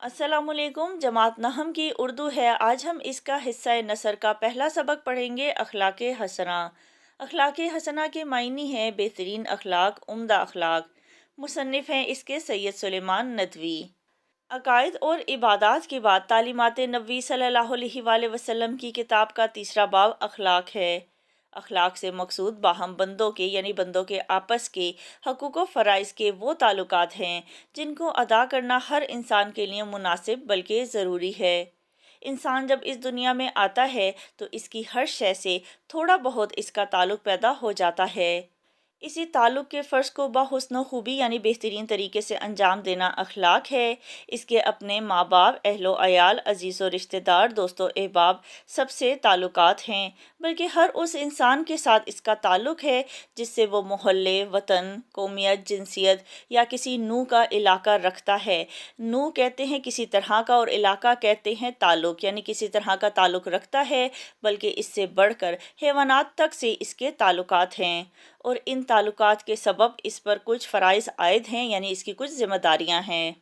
السلام علیکم۔ جماعت نہم کی اردو ہے۔ آج ہم اس کا حصہ نثر کا پہلا سبق پڑھیں گے، اخلاق حسنہ۔ اخلاق حسنہ کے معنی ہیں بہترین اخلاق، عمدہ اخلاق۔ مصنف ہیں اس کے سید سلیمان ندوی۔ عقائد اور عبادات کے بعد تعلیمات نبوی صلی اللہ علیہ وآلہ وسلم کی کتاب کا تیسرا باب اخلاق ہے۔ اخلاق سے مقصود باہم بندوں کے بندوں کے آپس کے حقوق و فرائض کے وہ تعلقات ہیں جن کو ادا کرنا ہر انسان کے لیے مناسب بلکہ ضروری ہے۔ انسان جب اس دنیا میں آتا ہے تو اس کی ہر شے سے تھوڑا بہت اس کا تعلق پیدا ہو جاتا ہے۔ اسی تعلق کے فرض کو بحسن و خوبی بہترین طریقے سے انجام دینا اخلاق ہے۔ اس کے اپنے ماں باپ، اہل و عیال، عزیز و رشتہ دار، دوست و احباب سب سے تعلقات ہیں، بلکہ ہر اس انسان کے ساتھ اس کا تعلق ہے جس سے وہ محلے، وطن، قومیت، جنسیت یا کسی نوع کا علاقہ رکھتا ہے۔ نوع کہتے ہیں کسی طرح کا اور علاقہ کہتے ہیں تعلق، کسی طرح کا تعلق رکھتا ہے، بلکہ اس سے بڑھ کر حیوانات تک سے اس کے تعلقات ہیں، اور ان تعلقات کے سبب اس پر کچھ فرائض عائد ہیں، اس کی کچھ ذمہ داریاں ہیں۔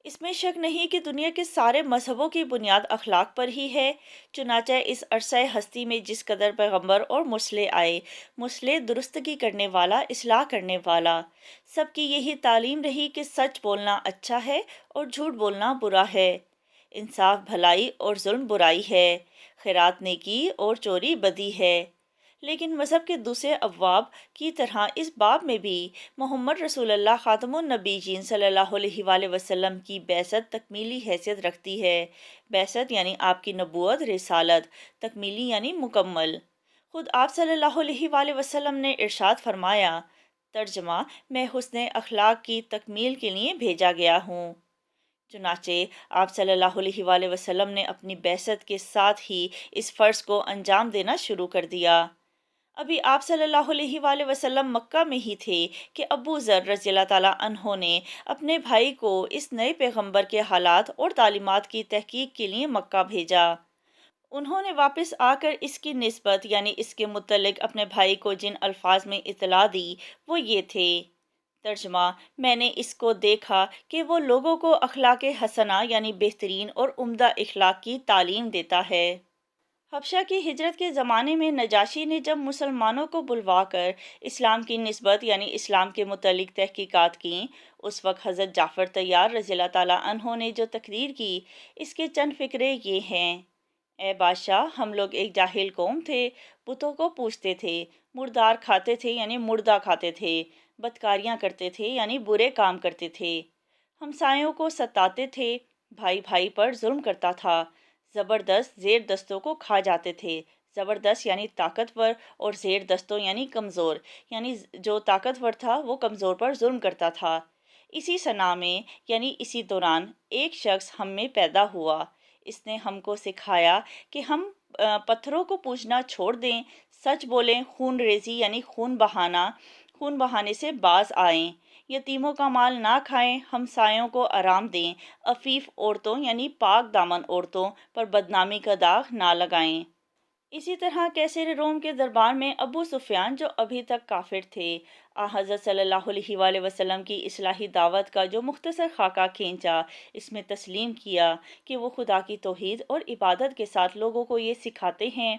اس میں شک نہیں کہ دنیا کے سارے مذہبوں کی بنیاد اخلاق پر ہی ہے، چنانچہ اس عرصہ ہستی میں جس قدر پیغمبر اور مرسلے آئے، مرسلے درستگی کرنے والا، اصلاح کرنے والا، سب کی یہی تعلیم رہی کہ سچ بولنا اچھا ہے اور جھوٹ بولنا برا ہے، انصاف بھلائی اور ظلم برائی ہے، خیرات نیکی اور چوری بدی ہے۔ لیکن مذہب کے دوسرے ابواب کی طرح اس باب میں بھی محمد رسول اللہ خاتم النبیین صلی اللہ علیہ وآلہ وسلم کی بعثت تکمیلی حیثیت رکھتی ہے۔ بعثت آپ کی نبوت، رسالت، تکمیلی مکمل۔ خود آپ صلی اللہ علیہ وآلہ وسلم نے ارشاد فرمایا، ترجمہ، میں حسن اخلاق کی تکمیل کے لیے بھیجا گیا ہوں۔ چنانچہ آپ صلی اللہ علیہ وآلہ وسلم نے اپنی بعثت کے ساتھ ہی اس فرض کو انجام دینا شروع کر دیا۔ ابھی آپ صلی اللہ علیہ وآلہ وسلم مکہ میں ہی تھے کہ ابو ذر رضی اللہ تعالیٰ عنہ نے اپنے بھائی کو اس نئے پیغمبر کے حالات اور تعلیمات کی تحقیق کے لیے مکہ بھیجا۔ انہوں نے واپس آ کر اس کی نسبت اس کے متعلق اپنے بھائی کو جن الفاظ میں اطلاع دی وہ یہ تھے، ترجمہ، میں نے اس کو دیکھا کہ وہ لوگوں کو اخلاق حسنہ بہترین اور عمدہ اخلاق کی تعلیم دیتا ہے۔ حبشہ کی ہجرت کے زمانے میں نجاشی نے جب مسلمانوں کو بلوا کر اسلام کی نسبت اسلام کے متعلق تحقیقات کیں، اس وقت حضرت جعفر طیار رضی اللہ تعالیٰ عنہ نے جو تقریر کی، اس کے چند فقرے یہ ہیں: اے بادشاہ، ہم لوگ ایک جاہل قوم تھے، بتوں کو پوجتے تھے، مردار کھاتے تھے مردہ کھاتے تھے، بدکاریاں کرتے تھے برے کام کرتے تھے، ہمسایوں کو ستاتے تھے، بھائی بھائی پر ظلم کرتا تھا، زبردست زیر دستوں کو کھا جاتے تھے۔ زبردست طاقتور اور زیر دستوں کمزور، جو طاقتور تھا وہ کمزور پر ظلم کرتا تھا۔ اسی سنہ میں اسی دوران ایک شخص ہم میں پیدا ہوا، اس نے ہم کو سکھایا کہ ہم پتھروں کو پوجنا چھوڑ دیں، سچ بولیں، خون ریزی خون بہانے سے باز آئیں، یتیموں کا مال نہ کھائیں، ہمسایوں کو آرام دیں، عفیف عورتوں پاک دامن عورتوں پر بدنامی کا داغ نہ لگائیں۔ اسی طرح کیسر روم کے دربار میں ابو سفیان، جو ابھی تک کافر تھے، حضرت صلی اللہ علیہ وآلہ وسلم کی اصلاحی دعوت کا جو مختصر خاکہ کھینچا، اس میں تسلیم کیا کہ وہ خدا کی توحید اور عبادت کے ساتھ لوگوں کو یہ سکھاتے ہیں،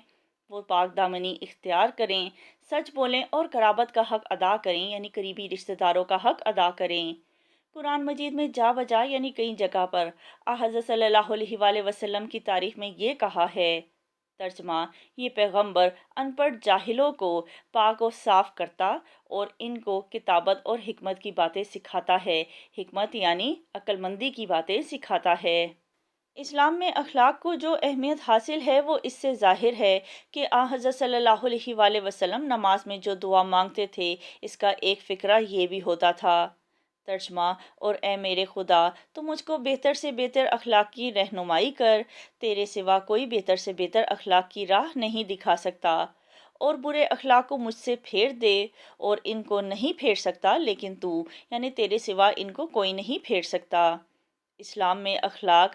وہ پاک دامنی اختیار کریں، سچ بولیں اور قرابت کا حق ادا کریں، قریبی رشتہ داروں کا حق ادا کریں۔ قرآن مجید میں جا بجا کئی جگہ پر حضرت صلی اللہ علیہ وآلہ وسلم کی تاریخ میں یہ کہا ہے، ترجمہ، یہ پیغمبر ان پڑھ جاہلوں کو پاک و صاف کرتا اور ان کو کتابت اور حکمت کی باتیں سکھاتا ہے، حکمت عقل مندی کی باتیں سکھاتا ہے۔ اسلام میں اخلاق کو جو اہمیت حاصل ہے وہ اس سے ظاہر ہے کہ حضرت صلی اللہ علیہ وآلہ وسلم نماز میں جو دعا مانگتے تھے، اس کا ایک فقرہ یہ بھی ہوتا تھا، ترجمہ، اور اے میرے خدا، تو مجھ کو بہتر سے بہتر اخلاق کی رہنمائی کر، تیرے سوا کوئی بہتر سے بہتر اخلاق کی راہ نہیں دکھا سکتا، اور برے اخلاق کو مجھ سے پھیر دے، اور ان کو نہیں پھیر سکتا لیکن تو، تیرے سوا ان کو کوئی نہیں پھیر سکتا۔ اسلام میں اخلاق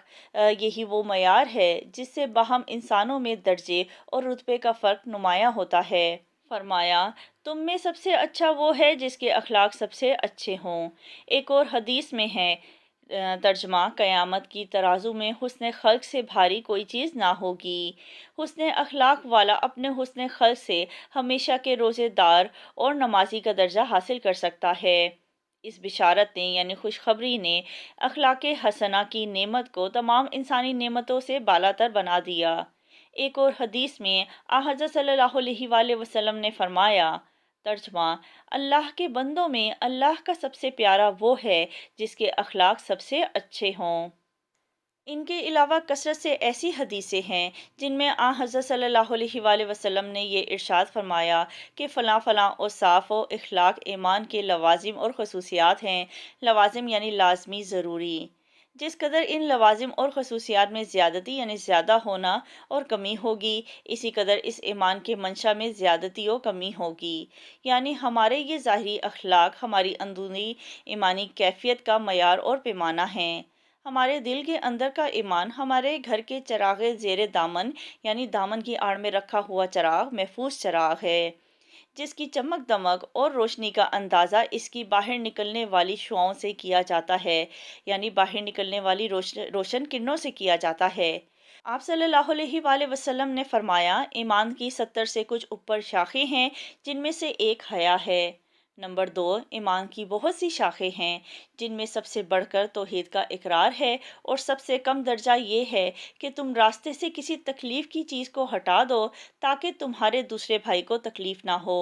یہی وہ معیار ہے جس سے باہم انسانوں میں درجے اور رتبے کا فرق نمایاں ہوتا ہے۔ فرمایا، تم میں سب سے اچھا وہ ہے جس کے اخلاق سب سے اچھے ہوں۔ ایک اور حدیث میں ہے، ترجمہ: قیامت کی ترازو میں حسن خلق سے بھاری کوئی چیز نہ ہوگی۔ حسن اخلاق والا اپنے حسن خلق سے ہمیشہ کے روزے دار اور نمازی کا درجہ حاصل کر سکتا ہے۔ اس بشارت نے یعنی خوشخبری نے اخلاق حسنہ کی نعمت کو تمام انسانی نعمتوں سے بالاتر بنا دیا۔ ایک اور حدیث میں حضرت صلی اللہ علیہ وآلہ وسلم نے فرمایا، ترجمہ: اللہ کے بندوں میں اللہ کا سب سے پیارا وہ ہے جس کے اخلاق سب سے اچھے ہوں۔ ان کے علاوہ کثرت سے ایسی حدیثیں ہیں جن میں حضرت صلی اللہ علیہ وآلہ وسلم نے یہ ارشاد فرمایا کہ فلاں فلاں اوصاف و اخلاق ایمان کے لوازم اور خصوصیات ہیں۔ لوازم یعنی لازمی، ضروری۔ جس قدر ان لوازم اور خصوصیات میں زیادتی یعنی زیادہ ہونا اور کمی ہوگی، اسی قدر اس ایمان کے منشا میں زیادتی و کمی ہوگی۔ یعنی ہمارے یہ ظاہری اخلاق ہماری اندرونی ایمانی کیفیت کا معیار اور پیمانہ ہیں۔ ہمارے دل کے اندر کا ایمان ہمارے گھر کے چراغ زیر دامن یعنی دامن کی آڑ میں رکھا ہوا چراغ محفوظ چراغ ہے، جس کی چمک دمک اور روشنی کا اندازہ اس کی باہر نکلنے والی شعاؤں سے کیا جاتا ہے، یعنی باہر نکلنے والی روشن کرنوں سے کیا جاتا ہے۔ آپ صلی اللہ علیہ وآلہ وسلم نے فرمایا، ایمان کی 70 سے کچھ اوپر شاخیں ہیں جن میں سے ایک حیا ہے۔ نمبر 2، ایمان کی بہت سی شاخیں ہیں جن میں سب سے بڑھ کر توحید کا اقرار ہے، اور سب سے کم درجہ یہ ہے کہ تم راستے سے کسی تکلیف کی چیز کو ہٹا دو تاکہ تمہارے دوسرے بھائی کو تکلیف نہ ہو۔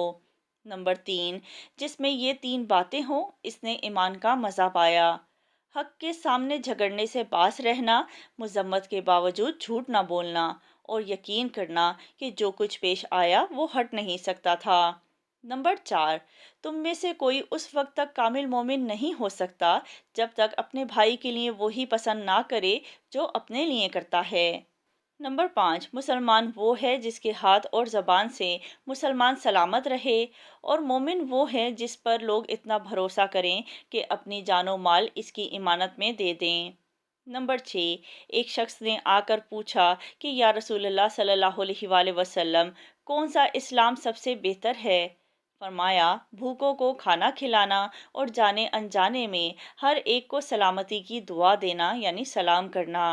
نمبر 3، جس میں یہ 3 باتیں ہوں اس نے ایمان کا مزہ پایا۔ حق کے سامنے جھگڑنے سے باز رہنا، مذمت کے باوجود جھوٹ نہ بولنا، اور یقین کرنا کہ جو کچھ پیش آیا وہ ہٹ نہیں سکتا تھا۔ نمبر 4، تم میں سے کوئی اس وقت تک کامل مومن نہیں ہو سکتا جب تک اپنے بھائی کے لیے وہی پسند نہ کرے جو اپنے لیے کرتا ہے۔ نمبر 5، مسلمان وہ ہے جس کے ہاتھ اور زبان سے مسلمان سلامت رہے، اور مومن وہ ہے جس پر لوگ اتنا بھروسہ کریں کہ اپنی جان و مال اس کی امانت میں دے دیں۔ نمبر 6، ایک شخص نے آ کر پوچھا کہ یا رسول اللہ صلی اللہ علیہ وآلہ وسلم، کون سا اسلام سب سے بہتر ہے؟ فرمایا، بھوکوں کو کھانا کھلانا اور جانے انجانے میں ہر ایک کو سلامتی کی دعا دینا یعنی سلام کرنا۔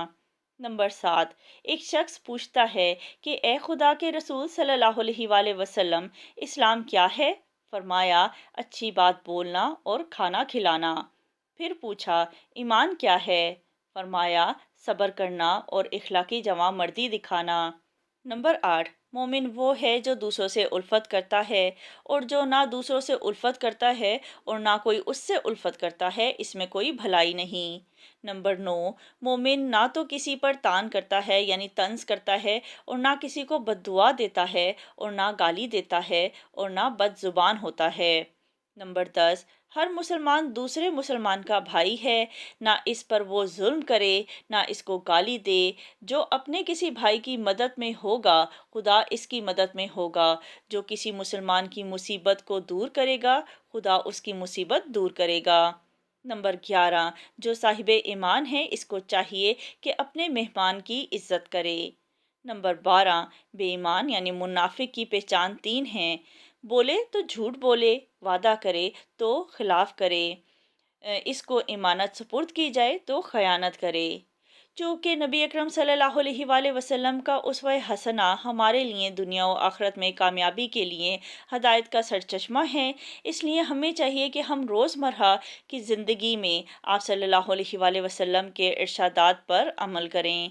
نمبر 7، ایک شخص پوچھتا ہے کہ اے خدا کے رسول صلی اللہ علیہ وآلہ وسلم، اسلام کیا ہے؟ فرمایا، اچھی بات بولنا اور کھانا کھلانا۔ پھر پوچھا، ایمان کیا ہے؟ فرمایا، صبر کرنا اور اخلاقی جوان مردی دکھانا۔ نمبر 8، مومن وہ ہے جو دوسروں سے الفت کرتا ہے، اور جو نہ دوسروں سے الفت کرتا ہے اور نہ کوئی اس سے الفت کرتا ہے، اس میں کوئی بھلائی نہیں۔ نمبر 9، مومن نہ تو کسی پر تان کرتا ہے یعنی طنز کرتا ہے، اور نہ کسی کو بد دعا دیتا ہے، اور نہ گالی دیتا ہے، اور نہ بد زبان ہوتا ہے۔ نمبر 10، ہر مسلمان دوسرے مسلمان کا بھائی ہے، نہ اس پر وہ ظلم کرے نہ اس کو گالی دے۔ جو اپنے کسی بھائی کی مدد میں ہوگا خدا اس کی مدد میں ہوگا، جو کسی مسلمان کی مصیبت کو دور کرے گا خدا اس کی مصیبت دور کرے گا۔ نمبر 11، جو صاحب ایمان ہے اس کو چاہیے کہ اپنے مہمان کی عزت کرے۔ نمبر 12، بے ایمان یعنی منافق کی پہچان 3 ہیں: بولے تو جھوٹ بولے، وعدہ کرے تو خلاف کرے، اس کو امانت سپرد کی جائے تو خیانت کرے۔ چونکہ نبی اکرم صلی اللہ علیہ وآلہ وسلم کا اسوہ حسنہ ہمارے لیے دنیا و آخرت میں کامیابی کے لیے ہدایت کا سرچشمہ ہے، اس لیے ہمیں چاہیے کہ ہم روزمرہ کی زندگی میں آپ صلی اللہ علیہ وآلہ وسلم کے ارشادات پر عمل کریں۔